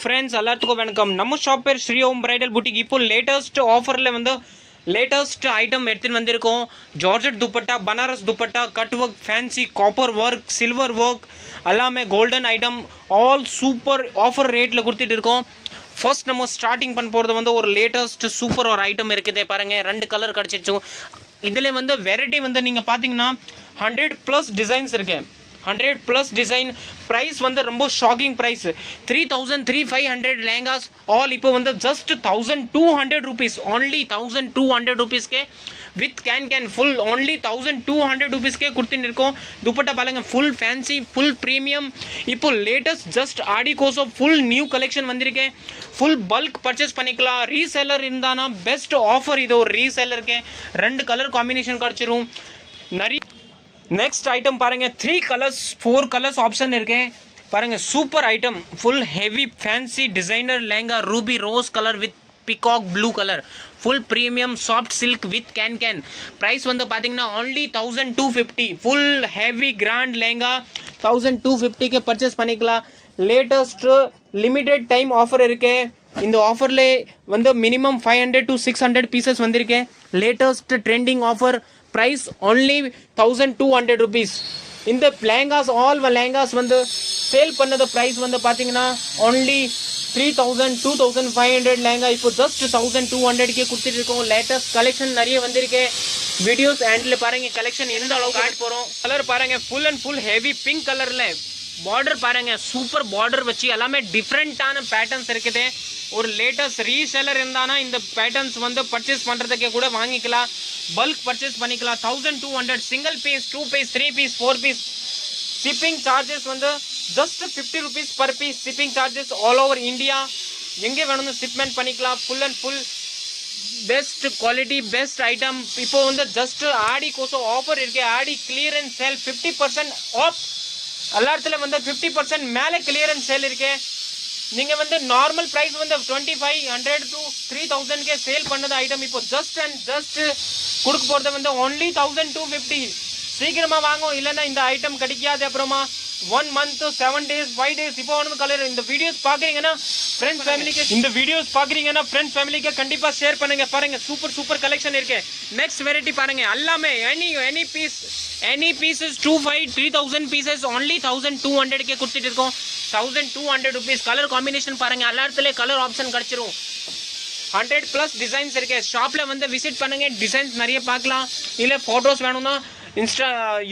Friends எல்லாத்துக்கும் வணக்கம். நம்ம ஷாப் பேர் ஸ்ரீ ஓம் பிரைடல் புட்டிக். இப்போ லேட்டஸ்ட் ஆஃபரில் வந்து லேட்டஸ்ட் ஐட்டம் எடுத்துன்னு வந்திருக்கோம். Georgette dupatta, Banaras dupatta, cut work, fancy, copper work, silver work, எல்லாமே golden item, all super offer ரேட்டில் கொடுத்துட்டு இருக்கோம். ஃபர்ஸ்ட் நம்ம ஸ்டார்டிங் பண்ண போகிறது வந்து ஒரு லேட்டஸ்ட் சூப்பர் ஒரு ஐட்டம் இருக்குது பாருங்கள். 2 கலர் கிடச்சிச்சு. இதில் வந்து வெரைட்டி வந்து நீங்கள் பார்த்தீங்கன்னா 100+ டிசைன்ஸ் இருக்குது. 100+ டிசைன். ப்ரைஸ் வந்து ரொம்ப ஷாக்கிங் ப்ரைஸ். 3,500 லேங்காஸ் ஆல் இப்போ வந்து ஜஸ்ட் 1,200 rupees. only 1,200 rupees के with can full only 1,200 rupees के கொடுத்துட்டு இருக்கோம். துப்பட்டா பாருங்க, ஃபுல் ஃபேன்சி, ஃபுல் ப்ரீமியம். இப்போ லேட்டஸ்ட் ஜஸ்ட் ஆடி கோசோ ஃபுல் நியூ கலெக்ஷன் வந்திருக்கேன். ஃபுல் பல்க் பர்ச்சேஸ் பண்ணிக்கலாம். ரீசெல்லர் இருந்தானா பெஸ்ட் ஆஃபர் இது. ஒரு ரீசெல்லருக்கு 2 கலர் காம்பினேஷன் கிடச்சிரும். நிறைய நெக்ஸ்ட் ஐட்டம் பாருங்க, 3 கலர்ஸ் 4 கலர்ஸ் ஆப்ஷன் இருக்கு பாருங்க. Super item, full heavy fancy designer lehenga, ruby rose colour with peacock blue colour, full premium soft silk with can. Price வந்து பார்த்தீங்கன்னா only 1,250. Full heavy grand lehenga 1,250 purchase பண்ணிக்கலாம். Latest limited time offer இருக்கு. இந்த ஆஃபர்ல வந்து minimum 500 to 600 pieces வந்திருக்கு. Latest trending offer. Price only 1,200 rupees. இந்த lehengas all lehengas வந்து சேல் பண்ணது ப்ரைஸ் வந்து பார்த்தீங்கன்னா only 3,000 2,500 லேங்கா இப்போ ஜஸ்ட் 1,200 கொடுத்துட்டு இருக்கோம். லேட்டஸ்ட் கலெக்ஷன் நிறைய வந்திருக்கு. வீடியோஸ் ஹேண்டில் பாருங்க கலெக்ஷன் எந்த அளவுக்கு ஆட் போகிறோம். கலர் பாருங்க, full and full heavy pink கலரில் பார்டர் பாருங்க, சூப்பர் பார்டர் வச்சு எல்லாமே டிஃப்ரெண்ட்டான பேட்டர்ன்ஸ் இருக்குது. ஒரு லேட்டஸ்ட் ரீசெல்லர் இருந்தானா இந்த பேட்டர்ன்ஸ் வந்து பர்ச்சேஸ் பண்ணுறதுக்கே கூட வாங்கிக்கலாம். பல்க் பர்ச்சேஸ் பண்ணிக்கலாம். 1,200 single piece, 2 piece, 3 piece, 4 piece. Shipping charges வந்து just 50 rupees per piece. Shipping charges all over India எங்கே வேணும்னு ஷிப்மெண்ட் பண்ணிக்கலாம். Full and full best quality, best item. இப்போ வந்து ஜஸ்ட் ஆடி கோசம் ஆஃபர் இருக்கு. ஆடி கிளியரன்ஸ் சேல் 50% ஆஃப். எல்லா இடத்துல வந்து 50% மேலே கிளியரன்ஸ் சேல் இருக்கு. நீங்கள் வந்து நார்மல் ப்ரைஸ் வந்து 2,500 to 3,000 சேல் பண்ணது ஐட்டம் இப்போ ஜஸ்ட் அண்ட் ஜஸ்ட் கொடுக்க போகிறது வந்து only 1,250. சீக்கிரமாக வாங்கும், இல்லைன்னா இந்த ஐட்டம் கிடைக்காது. அப்புறமா 1 month 7 days 5 days இப்போ ஒன்று கலர். இந்த வீடியோஸ் பார்க்குறீங்கன்னா ஃப்ரெண்ட்ஸ் ஃபேமிலிக்கு கண்டிப்பாக ஷேர் பண்ணுங்க. பாருங்க, சூப்பர் கலெக்ஷன் இருக்கு. நெக்ஸ்ட் வெரைட்டி பாருங்க, எல்லாமே எனி பீசஸ் 3,000 பீசஸ் only 1,200 கொடுத்துட்டு இருக்கோம். 1,200 rupees. கலர் காம்பினேஷன் பாருங்க, எல்லா இடத்துல கலர் ஆப்ஷன் கிடைச்சிரும். 100+ டிசைன்ஸ் இருக்கு. ஷாப்பில் வந்து விசிட் பண்ணுங்க, டிசைன்ஸ் நிறைய பார்க்கலாம். இல்லை ஃபோட்டோஸ் வேணும்னா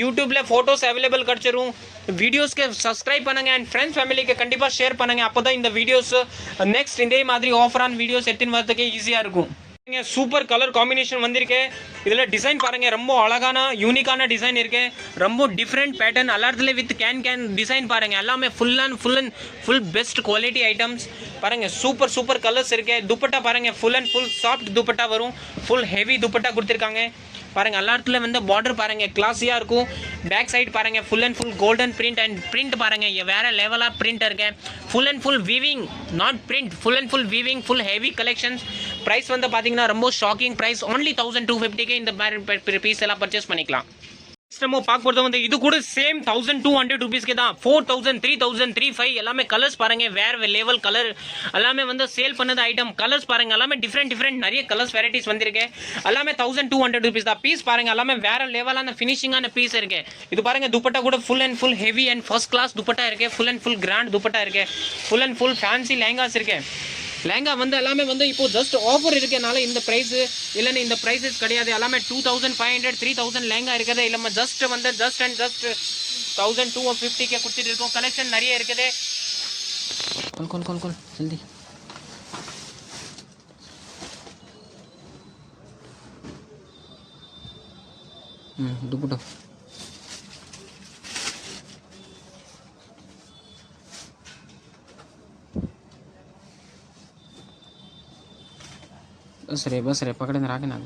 யூடியூப்ல ஃபோட்டோஸ் அவைலபிள் கிடச்சிரும். வீடியோஸ்க்கு சப்ஸ்கிரைப் பண்ணுங்க அண்ட் ஃப்ரெண்ட்ஸ் ஃபேமிலிக்கு கண்டிப்பாக ஷேர் பண்ணுங்க. அப்போ தான் இந்த வீடியோஸ் நெக்ஸ்ட் இதே மாதிரி ஆஃபரான வீடியோஸ் எடுத்துன்னு வரதுக்கே ஈஸியாக இருக்கும். சூப்பர் கலர் காம்பினேஷன் வந்திருக்கு. இதில் டிசைன் பாருங்க, ரொம்ப அழகான யூனிக்கான டிசைன் இருக்கு. ரொம்ப டிஃப்ரெண்ட் பேட்டர்ன் எல்லா இடத்துல வித் கேன் டிசைன் பாருங்க. எல்லாமே ஃபுல் பெஸ்ட் குவாலிட்டி ஐட்டம்ஸ் பாருங்க. சூப்பர் கலர்ஸ் இருக்கு. துப்பட்டா பாருங்க, full and full soft dupatta வரும். ஃபுல் ஹெவி துப்பட்டா கொடுத்துருக்காங்க பாருங்க. எல்லா இடத்துல வந்து பார்டர் பாருங்க கிளாஸியா இருக்கும். பேக் சைடு பாருங்க, full and full golden print and print பாருங்க வேற லெவலா பிரிண்ட் இருக்கு. Full and full weaving, not print, full and full weaving, full heavy collections. Price வந்து பாத்தீங்கன்னா ரொம்ப ஷாக்கிங் ப்ரைஸ். only 1,250 இந்த மாதிரி பீஸ் எல்லாம் பர்ச்சேஸ் பண்ணிக்கலாம். நம்ம பார்க்க போகிறது வந்து இது கூட சேம் 1,200 rupeesக்கு தான். 4,000 3,000 3,500 எல்லாமே கலர்ஸ் பாருங்க, வேற லெவல் கலர். எல்லாமே வந்து சேல் பண்ணது ஐட்டம். கலர்ஸ் பாருங்க, எல்லாமே டிஃப்ரெண்ட் நிறைய கலர்ஸ் வெரைட்டிஸ் வந்திருக்கு. எல்லாமே 1,200 rupees தான். பீஸ் பாருங்க, எல்லாமே வேற லெவலான ஃபினிஷிங்கான பீஸ் இருக்கு. இது பாருங்க, துப்பட்டா கூட full and full heavy and first class dupatta இருக்கு. Full and full grand dupatta இருக்கு. Full and full fancy lehengas இருக்கு. லேங்கா வந்து எல்லாமே வந்து இப்போ ஜஸ்ட் ஆஃபர் இருக்கனால இந்த ப்ரைஸ், இல்லைன்னா இந்த ப்ரைஸஸ் கிடையாது. எல்லாமே 2,500 3,000 லேங்கா இருக்குது. இல்லாமல் ஜஸ்ட் 1,250 கொடுத்துட்டு இருக்கோம். கலெக்ஷன் நிறைய இருக்குது. खोल जल्दी. दुपट्टा बस रे पकड़े राके ना.